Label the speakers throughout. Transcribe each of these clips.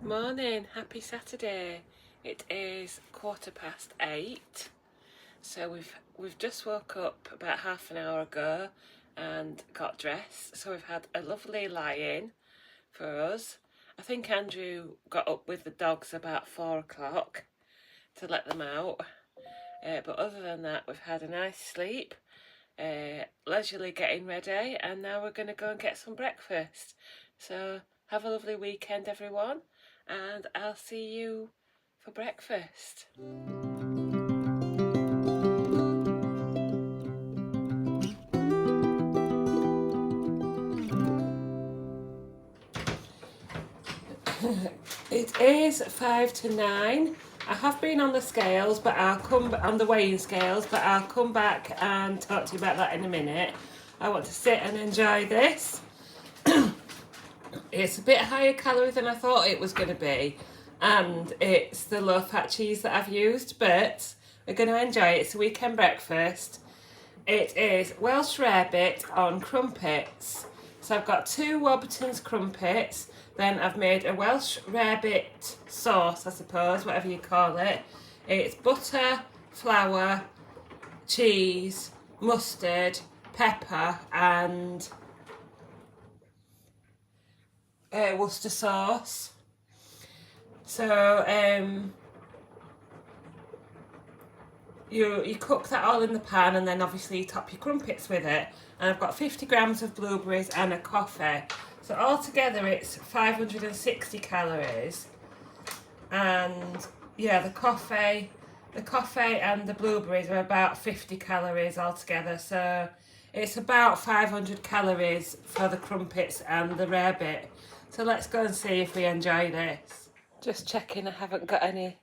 Speaker 1: Morning, happy Saturday. It is 8:15, so we've just woke up about half an hour ago and got dressed. So we've had a lovely lie-in for us. I think Andrew got up with the dogs about 4 o'clock to let them out, but other than that we've had a nice sleep, leisurely getting ready, and now we're going to go and get some breakfast. So have a lovely weekend, everyone, and I'll see you for breakfast. It is 5 to 9. I have been on the scales, but I'll come on the weighing scales, but I'll come back and talk to you about that in a minute. I want to sit and enjoy this. It's a bit higher calorie than I thought it was going to be, and it's the low-fat cheese that I've used, but we're going to enjoy it. It's a weekend breakfast. It is Welsh rarebit on crumpets. So I've got 2 Warburton's crumpets, then I've made a Welsh rarebit sauce, I suppose, whatever you call it. It's butter, flour, cheese, mustard, pepper and Worcester sauce. So you cook that all in the pan, and then obviously you top your crumpets with it. And I've got 50 grams of blueberries and a coffee. So altogether it's 560 calories. And yeah, the coffee and the blueberries are about 50 calories altogether. So it's about 500 calories for the crumpets and the rarebit. So let's go and see if we enjoy this. Just checking I haven't got any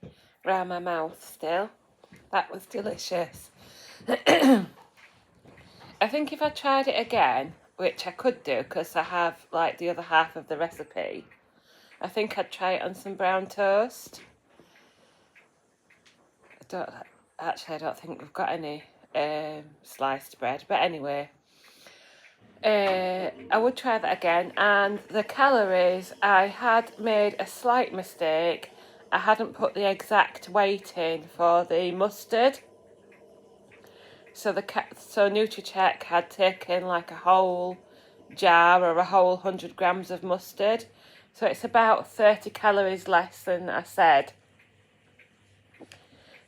Speaker 1: round my mouth still. That was delicious. I think if I tried it again, which I could do because I have like the other half of the recipe, I think I'd try it on some brown toast. I don't think we've got any sliced bread, but anyway, I would try that again. And the calories, I had made a slight mistake. I hadn't put the exact weight in for the mustard. So NutriCheck had taken like a whole jar or a whole 100 grams of mustard. So it's about 30 calories less than I said.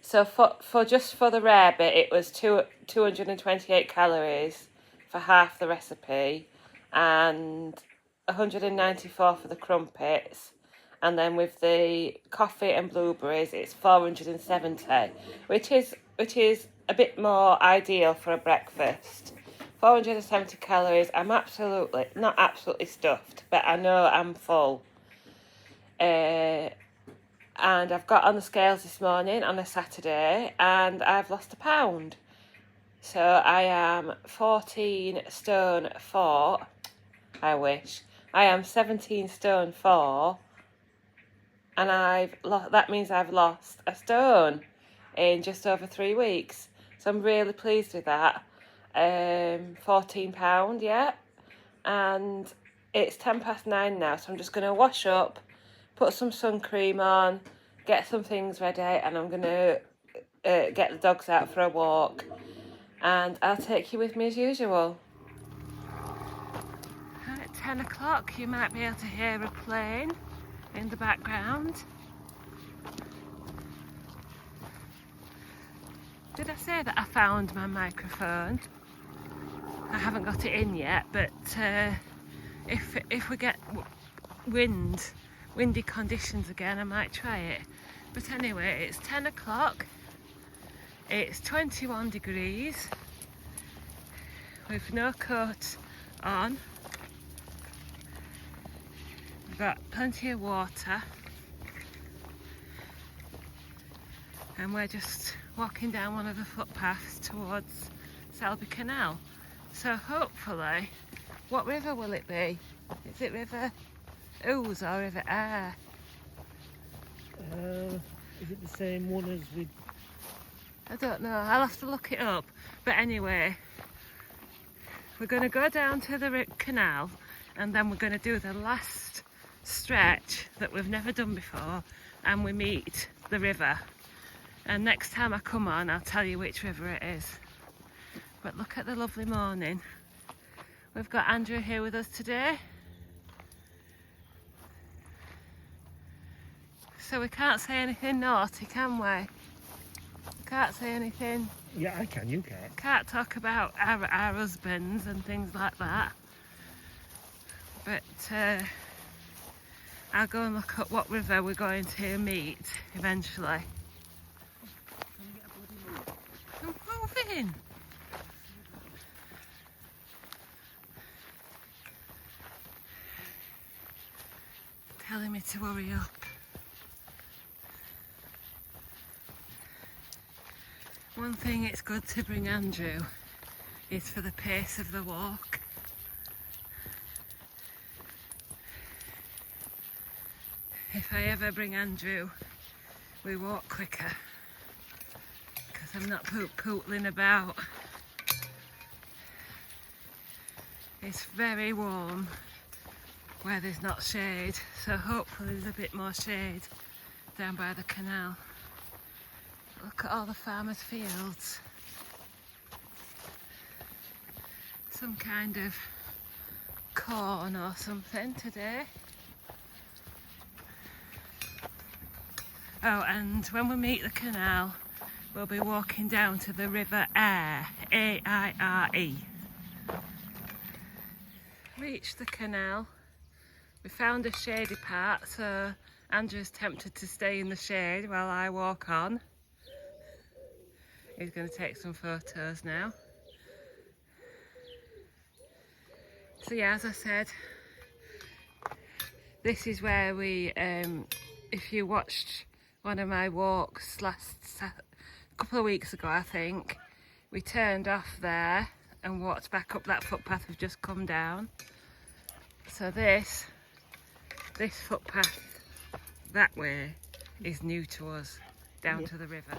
Speaker 1: So for the rarebit, it was 228 calories for half the recipe, and 194 for the crumpets. And then with the coffee and blueberries, it's 470, which is a bit more ideal for a breakfast. 470 calories. I'm not absolutely stuffed, but I know I'm full. And I've got on the scales this morning on a Saturday, and I've lost a pound. So I am 14 stone 4. I wish. I am 17 stone 4. And that means I've lost a stone in just over 3 weeks. So I'm really pleased with that. £14, yeah. And it's 9:10 now, so I'm just going to wash up, put some sun cream on, get some things ready, and I'm going to get the dogs out for a walk. And I'll take you with me as usual. At 10 o'clock, you might be able to hear a plane in the background. Did I say that I found my microphone? I haven't got it in yet, but if we get windy conditions again, I might try it. But anyway, it's 10 o'clock. It's 21 degrees with no coat on. We've got plenty of water, and we're just walking down one of the footpaths towards Selby Canal. So hopefully, what river will it be? Is it River Ouse or River Aire?
Speaker 2: Is it the same one as we...
Speaker 1: I don't know, I'll have to look it up. But anyway, we're going to go down to the canal, and then we're going to do the last stretch that we've never done before, and we meet the river. And next time I come on, I'll tell you which river it is. But look at the lovely morning. We've got Andrew here with us today. So we can't say anything naughty, can we? Can't say anything.
Speaker 2: Yeah, I can, you can.
Speaker 1: Can't talk about our husbands and things like that. But I'll go and look at what river we're going to meet eventually. I'm moving. Telling me to hurry up. One thing it's good to bring Andrew is for the pace of the walk. If I ever bring Andrew, we walk quicker, because I'm not pootling about. It's very warm where there's not shade, so hopefully there's a bit more shade down by the canal. Look at all the farmers' fields. Some kind of corn or something today. Oh, and when we meet the canal, we'll be walking down to the River Aire, A-I-R-E. Reached the canal. We found a shady part, so Andrew's tempted to stay in the shade while I walk on. He's going to take some photos now. So yeah, as I said, this is where we, if you watched one of my walks a couple of weeks ago, I think, we turned off there and walked back up that footpath we've just come down. So this footpath that way is new to us, down to the river.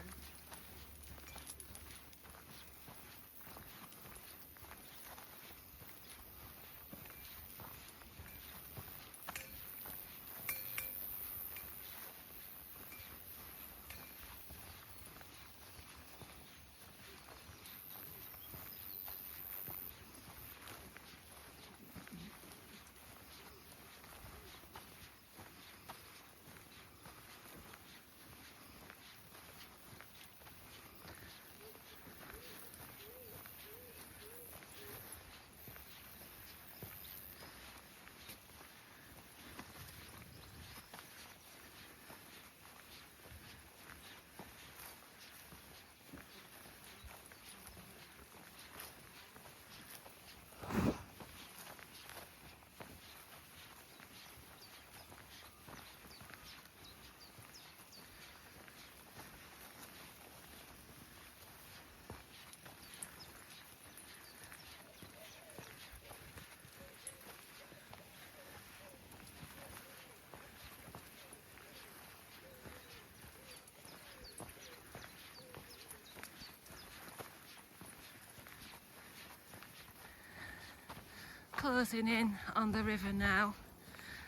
Speaker 1: Closing in on the river now.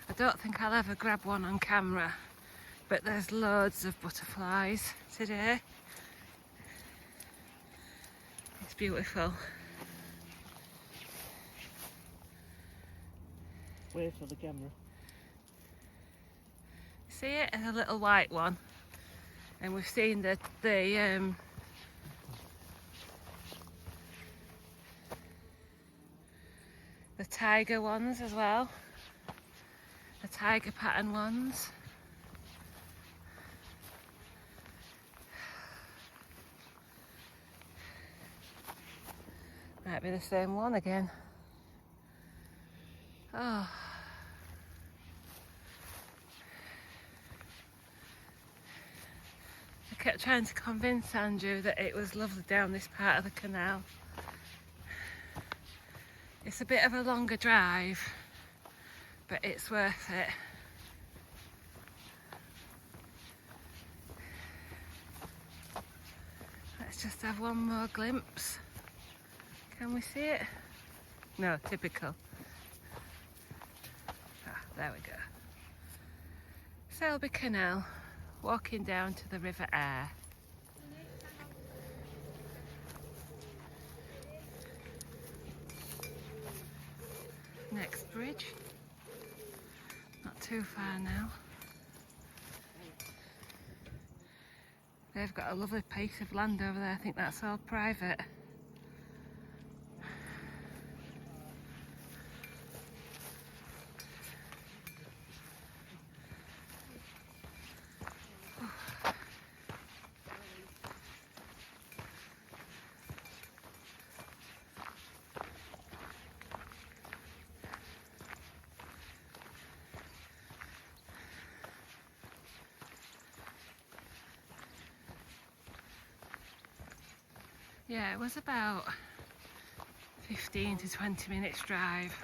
Speaker 1: I don't think I'll ever grab one on camera, but there's loads of butterflies today. It's beautiful.
Speaker 2: Wait for the camera.
Speaker 1: See it? It's a little white one, and we've seen the tiger ones as well, the tiger pattern ones. Might be the same one again. Oh. I kept trying to convince Andrew that it was lovely down this part of the canal. It's a bit of a longer drive, but it's worth it. Let's just have one more glimpse. Can we see it? No, typical. Ah, there we go. Selby Canal, walking down to the River Aire. Next bridge, not too far now. They've got a lovely piece of land over there, I think that's all private. Yeah, it was about 15 to 20 minutes drive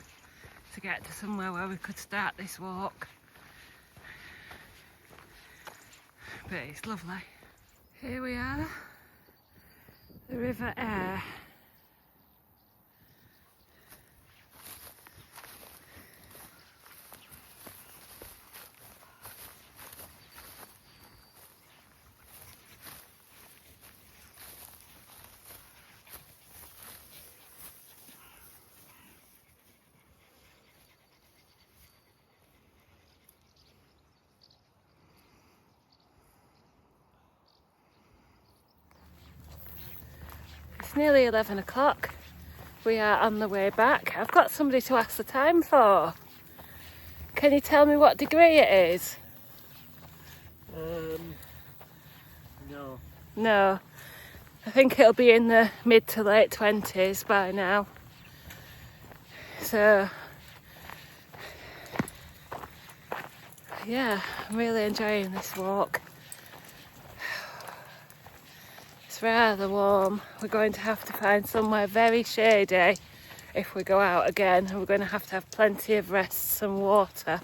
Speaker 1: to get to somewhere where we could start this walk. But it's lovely. Here we are, the River Aire. It's nearly 11 o'clock. We are on the way back. I've got somebody to ask the time for. Can you tell me what degree it is?
Speaker 2: No.
Speaker 1: No. I think it'll be in the mid to late 20s by now. So, yeah, I'm really enjoying this walk. It's rather warm. We're going to have to find somewhere very shady if we go out again, and we're going to have plenty of rests and water.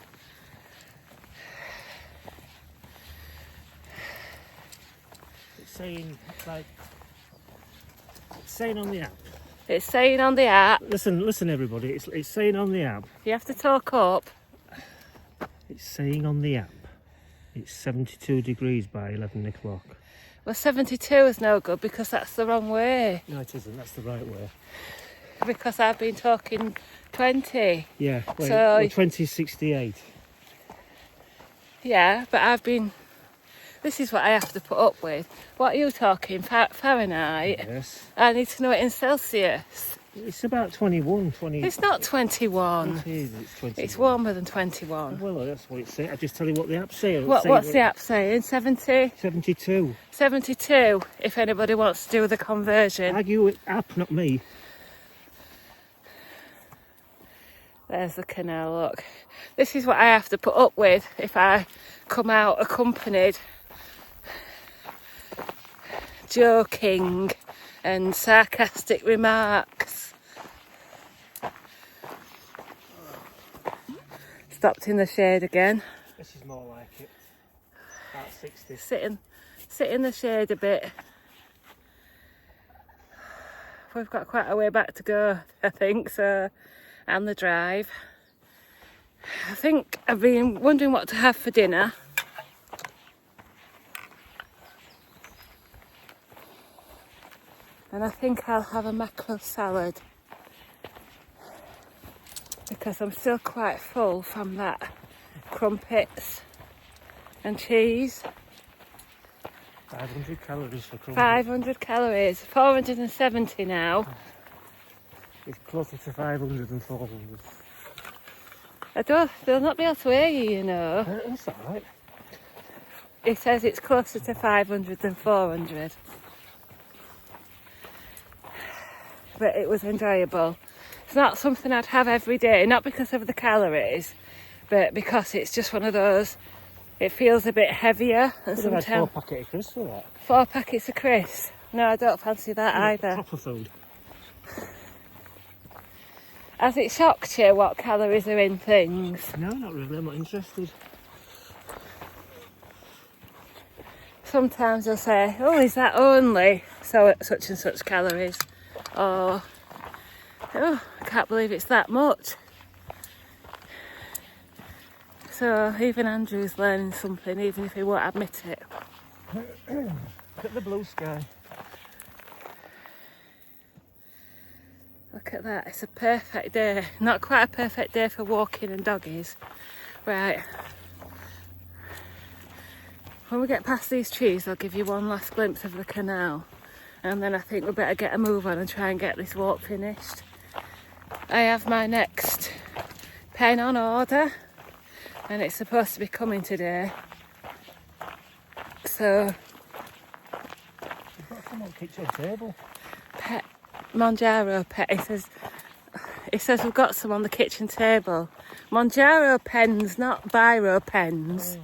Speaker 2: It's saying on the app.
Speaker 1: It's saying on the app.
Speaker 2: Listen, everybody. It's saying on the app.
Speaker 1: You have to talk up.
Speaker 2: It's saying on the app. It's 72 degrees by 11 o'clock.
Speaker 1: Well, 72 is no good because that's the wrong way.
Speaker 2: No, it isn't. That's the right way.
Speaker 1: Because I've been talking 20.
Speaker 2: Yeah. Wait,
Speaker 1: So,
Speaker 2: well, 2068.
Speaker 1: yeah, but I've been... This is what I have to put up with. What are you talking? Fahrenheit?
Speaker 2: Yes.
Speaker 1: I need to know it in Celsius.
Speaker 2: It's about 21, 20.
Speaker 1: It's not 21.
Speaker 2: It is. It's 21.
Speaker 1: It's warmer than 21.
Speaker 2: Well, that's what it's saying. I just tell you what the app's saying.
Speaker 1: What's the app saying? 70?
Speaker 2: 72.
Speaker 1: 72, if anybody wants to do the conversion.
Speaker 2: Argue with app, not me.
Speaker 1: There's the canal, look. This is what I have to put up with if I come out accompanied. Joking and sarcastic remarks. Stopped in the shade again.
Speaker 2: This is more like it. About 60.
Speaker 1: Sit in the shade a bit. We've got quite a way back to go, I think, so, and the drive. I think I've been wondering what to have for dinner. And I think I'll have a mackerel salad because I'm still quite full from that crumpets and cheese.
Speaker 2: 500 calories for crumpets.
Speaker 1: 500 calories, 470 now.
Speaker 2: It's closer to 500 than 400.
Speaker 1: They'll not be able to hear you, you know.
Speaker 2: That's alright.
Speaker 1: It says it's closer to 500 than 400. But it was enjoyable. It's not something I'd have every day, not because of the calories, but because it's just one of those, it feels a bit heavier. And
Speaker 2: Could have had
Speaker 1: sometimes
Speaker 2: 4 packets of crisps for that.
Speaker 1: 4 packets of crisps. No, I don't fancy that either.
Speaker 2: Proper food.
Speaker 1: Has it shocked you what calories are in things?
Speaker 2: No, not really. I'm not interested.
Speaker 1: Sometimes they'll say, oh, is that only such and such calories? Or, oh, I can't believe it's that much. So even Andrew's learning something, even if he won't admit it.
Speaker 2: Look at the blue sky.
Speaker 1: Look at that, it's a perfect day. Not quite a perfect day for walking and doggies. Right. When we get past these trees, I'll give you one last glimpse of the canal. And then I think we better get a move on and try and get this walk finished. I have my next pen on order. And it's supposed to be coming today. So...
Speaker 2: You've got some on the kitchen table.
Speaker 1: Pet, Mounjaro pet, it says we've got some on the kitchen table. Mounjaro pens, not biro pens.
Speaker 2: Oh.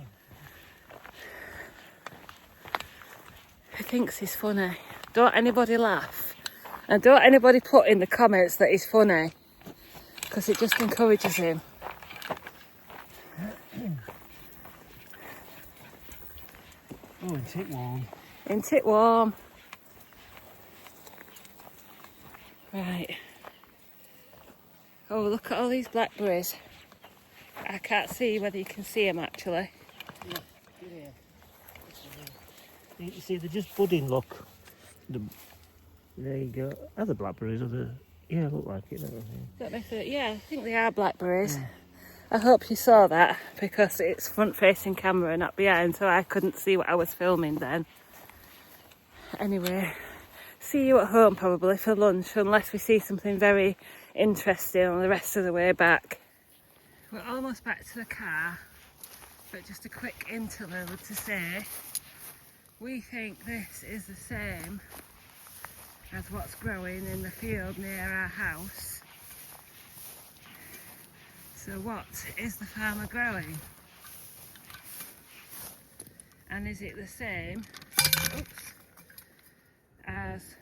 Speaker 1: He thinks he's funny. Don't anybody laugh. And don't anybody put in the comments that he's funny. Because it just encourages him.
Speaker 2: Oh, it's it warm.
Speaker 1: Ain't it warm? Right. Oh, look at all these blackberries. I can't see whether you can see them actually.
Speaker 2: Yeah. You see, they're just budding, look. There you go. Are the blackberries? Yeah, look like it.
Speaker 1: Don't know if yeah, I think they are blackberries. Yeah. I hope you saw that because it's front-facing camera, not behind, so I couldn't see what I was filming then. Anyway, see you at home probably for lunch, unless we see something very interesting on the rest of the way back. We're almost back to the car, but just a quick interlude to say we think this is the same as what's growing in the field near our house. So what is the farmer growing? And is it the same as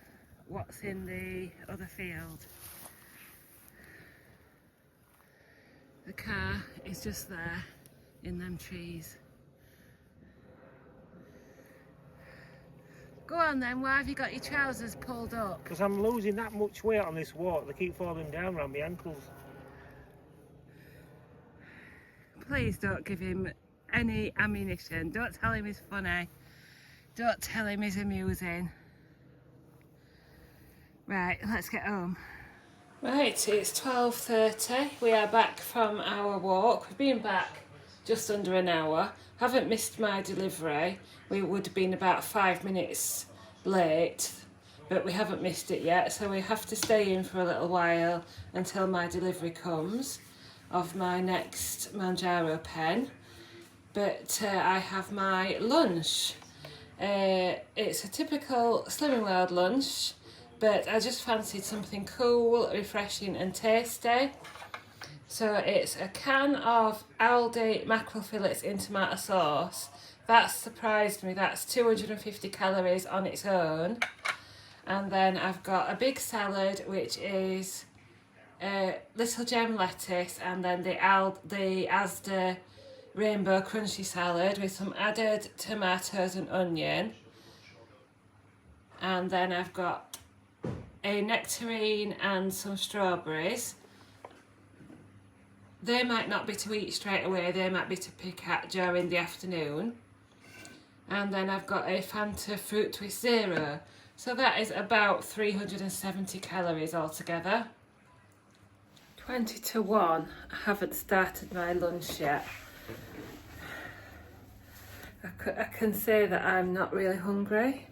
Speaker 1: what's in the other field? The car is just there in them trees. Go on then, why have you got your trousers pulled up?
Speaker 2: Because I'm losing that much weight on this walk. They keep falling down around my ankles.
Speaker 1: Please don't give him any ammunition. Don't tell him he's funny. Don't tell him he's amusing. Right, let's get home. Right, it's 12:30. We are back from our walk. We've been back just under an hour. Haven't missed my delivery. We would have been about 5 minutes late, but we haven't missed it yet, so we have to stay in for a little while until my delivery comes of my next Mounjaro pen. But I have my lunch. It's a typical Slimming World lunch, but I just fancied something cool, refreshing and tasty. So it's a can of Aldi mackerel fillets in tomato sauce. That surprised me. That's 250 calories on its own. And then I've got a big salad, which is little gem lettuce, and then the Asda rainbow crunchy salad with some added tomatoes and onion. And then I've got a nectarine and some strawberries. They might not be to eat straight away, they might be to pick at during the afternoon. And then I've got a Fanta Fruit Twist Zero. So that is about 370 calories altogether. 20 to 1. I haven't started my lunch yet. I can say that I'm not really hungry.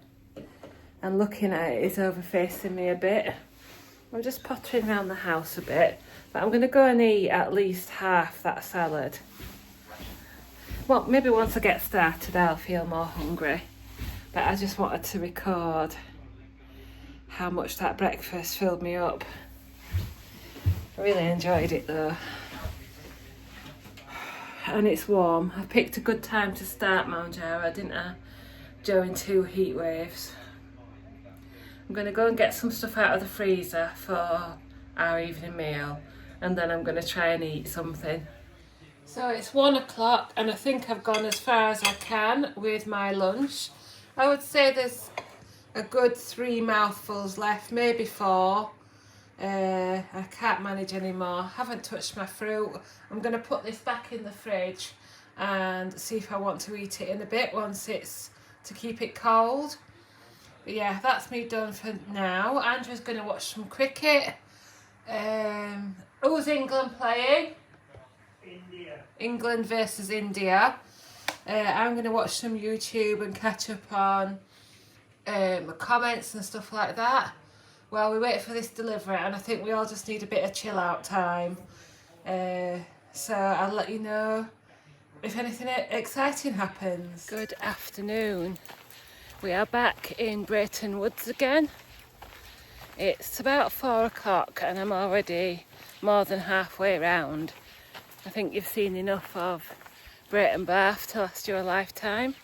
Speaker 1: And looking at it is overfacing me a bit. I'm just pottering around the house a bit. But I'm going to go and eat at least half that salad. Well, maybe once I get started I'll feel more hungry. But I just wanted to record how much that breakfast filled me up. I really enjoyed it though. And it's warm. I picked a good time to start Mounjaro, didn't I? During 2 heat waves. I'm going to go and get some stuff out of the freezer for our evening meal. And then I'm going to try and eat something. So it's 1 o'clock and I think I've gone as far as I can with my lunch. I would say there's a good 3 mouthfuls left, maybe 4. I can't manage anymore. Haven't touched my fruit. I'm going to put this back in the fridge and see if I want to eat it in a bit once it's to keep it cold. But yeah, that's me done for now. Andrew's going to watch some cricket. Who's England playing?
Speaker 2: India.
Speaker 1: England versus India. I'm going to watch some YouTube and catch up on comments and stuff like that while we wait for this delivery, and I think we all just need a bit of chill out time. So I'll let you know if anything exciting happens. Good afternoon. We are back in Brayton Woods again. It's about 4 o'clock and I'm already more than halfway round. I think you've seen enough of Brayton Bath to last you a lifetime.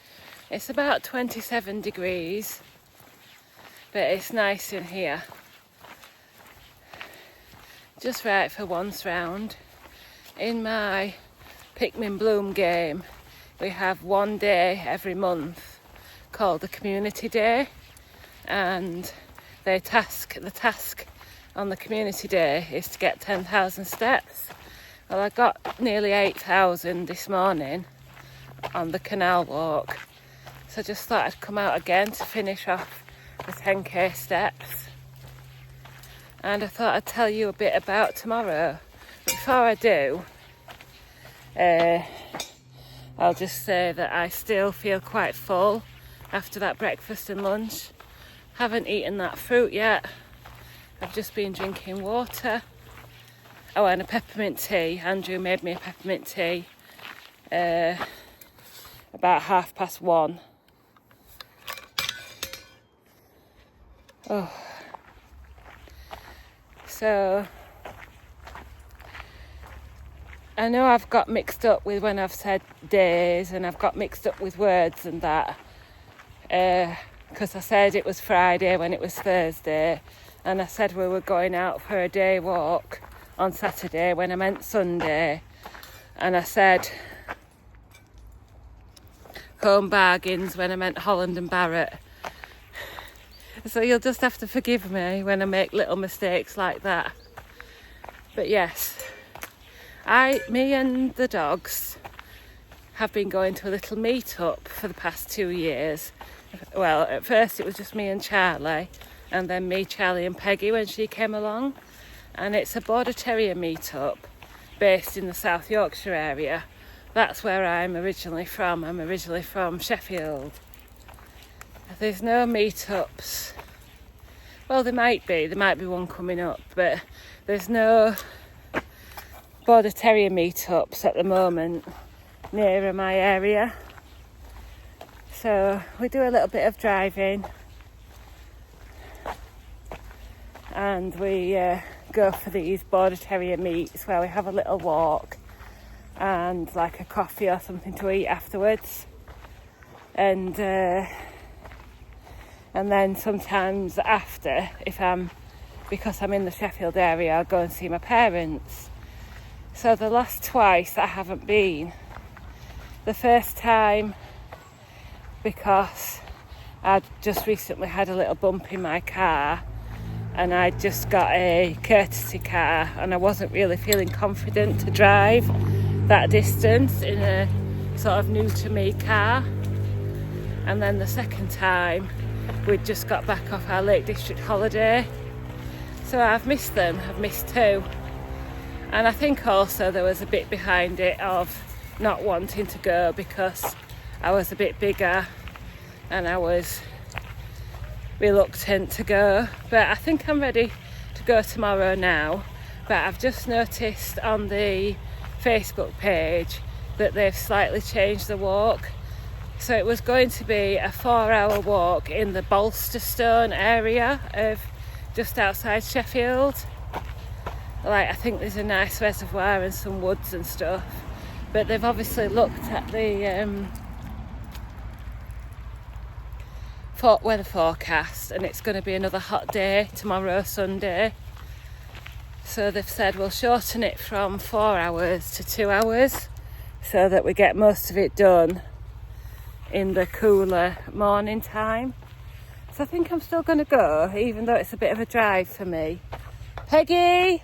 Speaker 1: It's about 27 degrees, but it's nice in here. Just right for once round. In my Pikmin Bloom game, we have one day every month called the Community Day, and the task on the Community Day is to get 10,000 steps. Well, I got nearly 8,000 this morning on the canal walk, so I just thought I'd come out again to finish off the 10k steps. And I thought I'd tell you a bit about tomorrow. Before I do, I'll just say that I still feel quite full after that breakfast and lunch. Haven't eaten that fruit yet. I've just been drinking water. Oh, and a peppermint tea. Andrew made me a peppermint tea about 1:30. Oh. So I know I've got mixed up with when I've said days, and I've got mixed up with words and that, because I said it was Friday when it was Thursday, and I said we were going out for a day walk on Saturday when I meant Sunday, and I said Home Bargains when I meant Holland and Barrett. So you'll just have to forgive me when I make little mistakes like that. But yes, me and the dogs have been going to a little meet-up for the past 2 years. Well, at first it was just me and Charlie, and then me, Charlie and Peggy when she came along. And it's a Border Terrier meet-up based in the South Yorkshire area. That's where I'm originally from. I'm originally from Sheffield. There's no meet-ups. Well, there might be one coming up, but there's no Border Terrier meet-ups at the moment nearer my area. So we do a little bit of driving, and we go for these Border Terrier meets where we have a little walk and like a coffee or something to eat afterwards. And then sometimes after, because I'm in the Sheffield area, I'll go and see my parents. So the last twice I haven't been. The first time because I'd just recently had a little bump in my car, and I'd just got a courtesy car, and I wasn't really feeling confident to drive that distance in a sort of new to me car. And then the second time we'd just got back off our Lake District holiday. So I've missed them. I've missed 2. And I think also there was a bit behind it of not wanting to go because I was a bit bigger and I was reluctant to go. But I think I'm ready to go tomorrow now. But I've just noticed on the Facebook page that they've slightly changed the walk. So it was going to be a 4-hour walk in the Bolsterstone area of just outside Sheffield. I think there's a nice reservoir and some woods and stuff. But they've obviously looked at the weather forecast, and it's going to be another hot day tomorrow, Sunday. So they've said we'll shorten it from 4 hours to 2 hours so that we get most of it done in the cooler morning time. So I think I'm still going to go, even though it's a bit of a drive for me. Peggy!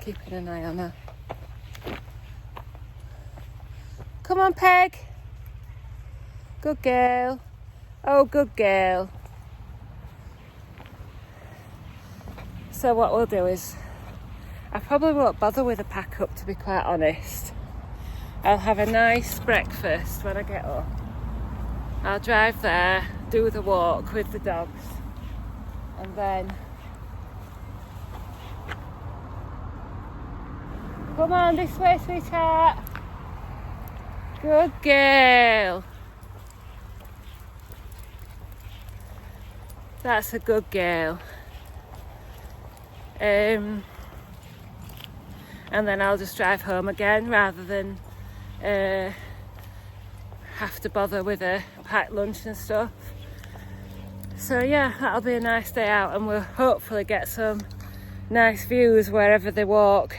Speaker 1: keeping an eye on her. Come on, Peg. Good girl. Oh, good girl. So what we'll do is, I probably won't bother with a pack up, to be quite honest. I'll have a nice breakfast when I get up. I'll drive there, do the walk with the dogs, and then come on this way, sweetheart. Good girl. That's a good girl. And then I'll just drive home again rather than have to bother with a packed lunch and stuff. So yeah, that'll be a nice day out, and we'll hopefully get some nice views wherever they walk.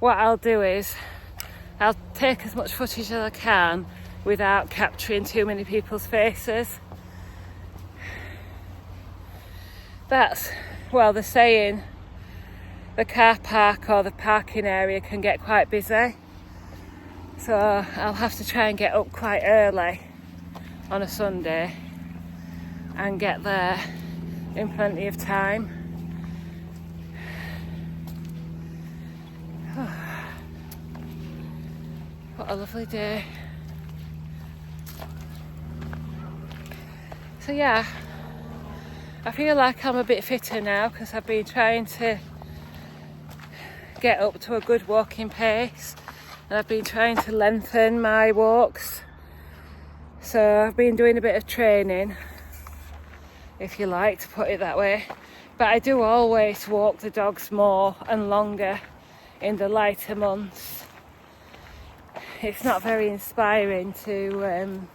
Speaker 1: What I'll do is I'll take as much footage as I can without capturing too many people's faces. That's, well, they're saying the car park or the parking area can get quite busy, so I'll have to try and get up quite early on a Sunday and get there in plenty of time. What a lovely day. So yeah, I feel like I'm a bit fitter now because I've been trying to get up to a good walking pace, and I've been trying to lengthen my walks. So I've been doing a bit of training, if you like to put it that way. But I do always walk the dogs more and longer in the lighter months. It's not very inspiring to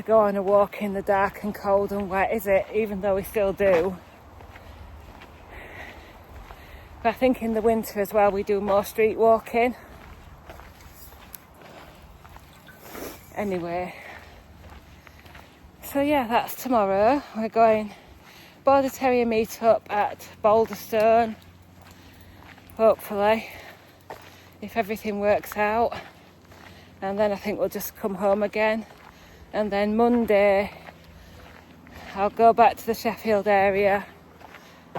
Speaker 1: go on a walk in the dark and cold and wet, is it? Even though we still do. But I think in the winter as well we do more street walking. Anyway, so yeah, that's tomorrow. We're going Border Terrier meet-up at Boulderstone, hopefully, if everything works out. And then I think we'll just come home again. And then Monday I'll go back to the Sheffield area,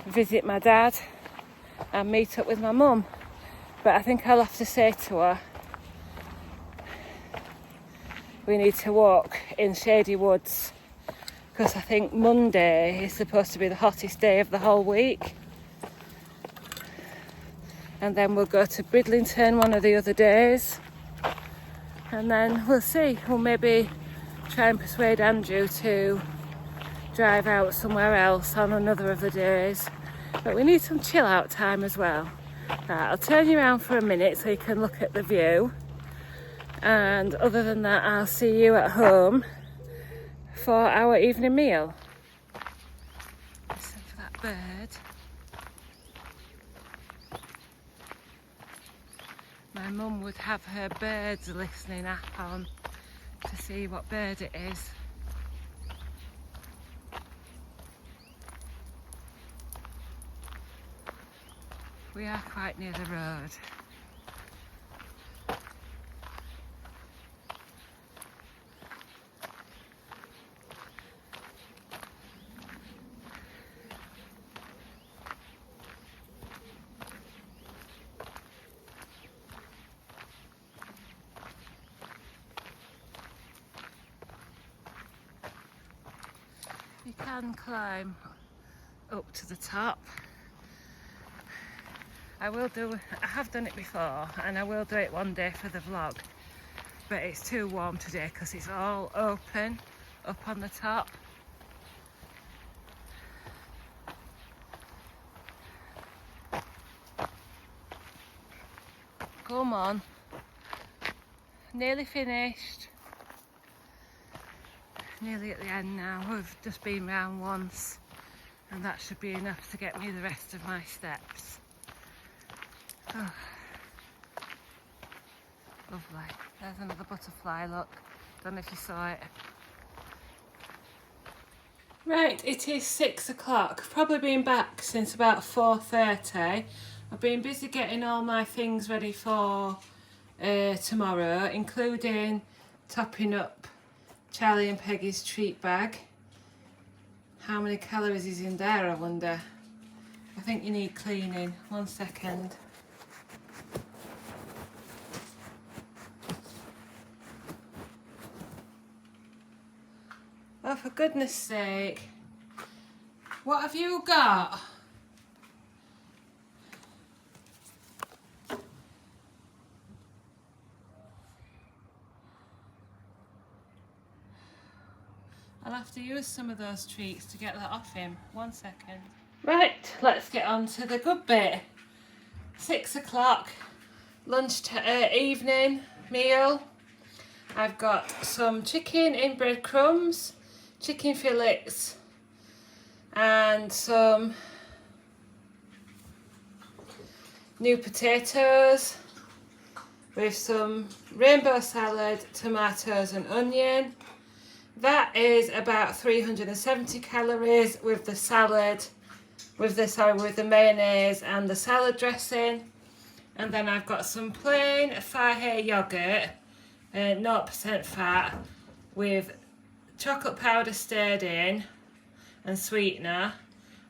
Speaker 1: visit my dad and meet up with my mum. But I think I'll have to say to her we need to walk in shady woods, because I think Monday is supposed to be the hottest day of the whole week. And then we'll go to Bridlington one of the other days, and then we'll see. We'll maybe try and persuade Andrew to drive out somewhere else on another of the days. But we need some chill out time as well. Right, I'll turn you around for a minute so you can look at the view. And other than that, I'll see you at home for our evening meal. Listen for that bird. My mum would have her birds listening app on to see what bird it is. We are quite near the road. You can climb up to the top. I have done it before, and I will do it one day for the vlog, but it's too warm today because it's all open up on the top. Come on, nearly finished. Nearly at the end now. We've just been round once, and that should be enough to get me the rest of my steps. Oh. Lovely. There's another butterfly, look. Don't know if you saw it. Right, it is 6 o'clock. Probably been back since about 4:30. I've been busy getting all my things ready for tomorrow, including topping up Charlie and Peggy's treat bag. How many calories is in there, I wonder? I think you need cleaning. 1 second. Oh, for goodness sake. What have you got? I'll have to use some of those treats to get that off him. 1 second. Right, let's get on to the good bit. 6 o'clock, evening meal. I've got some chicken in breadcrumbs, chicken fillets, and some new potatoes with some rainbow salad, tomatoes and onion. That is about 370 calories with the salad, with the mayonnaise and the salad dressing. And then I've got some plain Fahey yogurt, 0% fat, with chocolate powder stirred in and sweetener,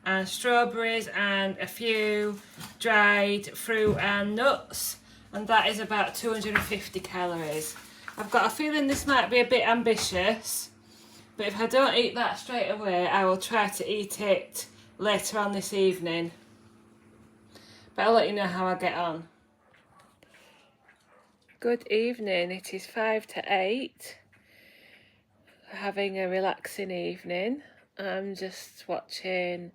Speaker 1: and strawberries and a few dried fruit and nuts, and that is about 250 calories. I've got a feeling this might be a bit ambitious, but if I don't eat that straight away, I will try to eat it later on this evening. But I'll let you know how I get on. Good evening, it is 5 to 8. Having a relaxing evening. I'm just watching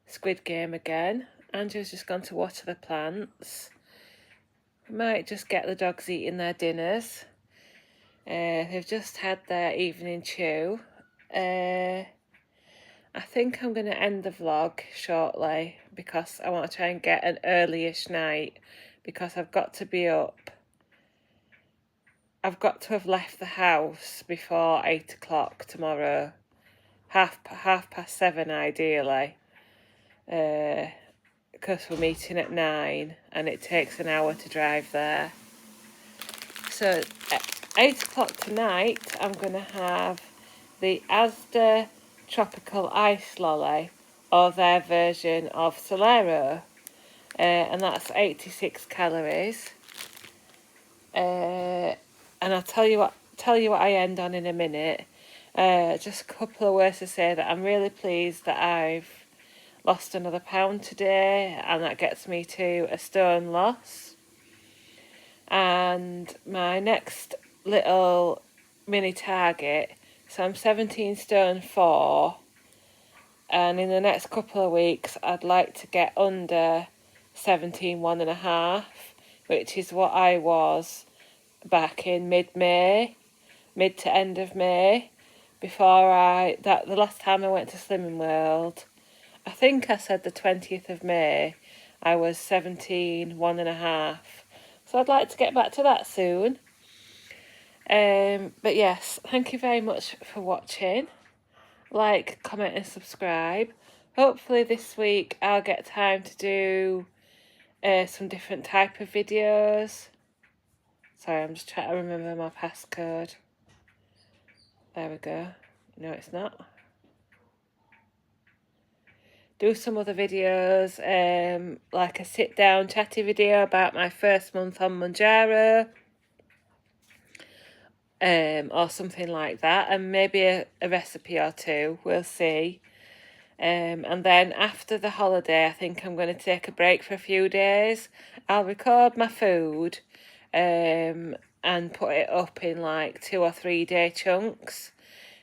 Speaker 1: Squid Game again. Andrew's just gone to water the plants. I might just get the dogs eating their dinners. They've just had their evening chew. I think I'm going to end the vlog shortly because I want to try and get an early-ish night, because I've got to be up. I've got to have left the house before 8 o'clock tomorrow. Half past 7 ideally. Because we're meeting at 9 and it takes an hour to drive there. So at 8 o'clock tonight I'm going to have the Asda Tropical Ice Lolly, or their version of Solero. And that's 86 calories. And I'll tell you what I end on in a minute. Just a couple of words to say that I'm really pleased that I've lost another pound today, and that gets me to a stone loss. And my next little mini target, so I'm 17 stone 4, and in the next couple of weeks I'd like to get under 17 1.5, which is what I was back in mid to end of May, before the last time I went to Slimming World. I think I said the 20th of May, I was 17 1.5. So I'd like to get back to that soon. But yes, thank you very much for watching. Like, comment and subscribe. Hopefully this week I'll get time to do some different type of videos. Sorry, I'm just trying to remember my passcode. There we go. No, it's not. Do some other videos, like a sit-down chatty video about my first month on Mounjaro, or something like that, and maybe a recipe or two, we'll see. And then after the holiday, I think I'm going to take a break for a few days. I'll record my food and put it up in like 2 or 3 day chunks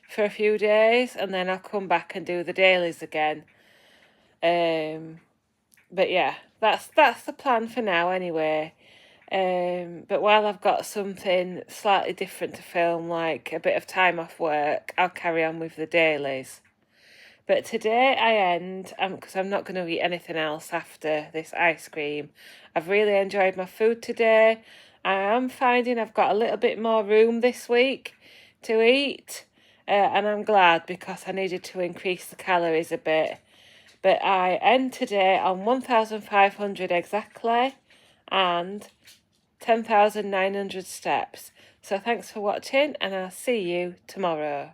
Speaker 1: for a few days, and then I'll come back and do the dailies again. But yeah, that's the plan for now anyway. But while I've got something slightly different to film, like a bit of time off work, I'll carry on with the dailies. But today I end, because I'm not going to eat anything else after this ice cream. I've really enjoyed my food today. I am finding I've got a little bit more room this week to eat, and I'm glad, because I needed to increase the calories a bit. But I end today on 1,500 exactly and 10,900 steps. So thanks for watching, and I'll see you tomorrow.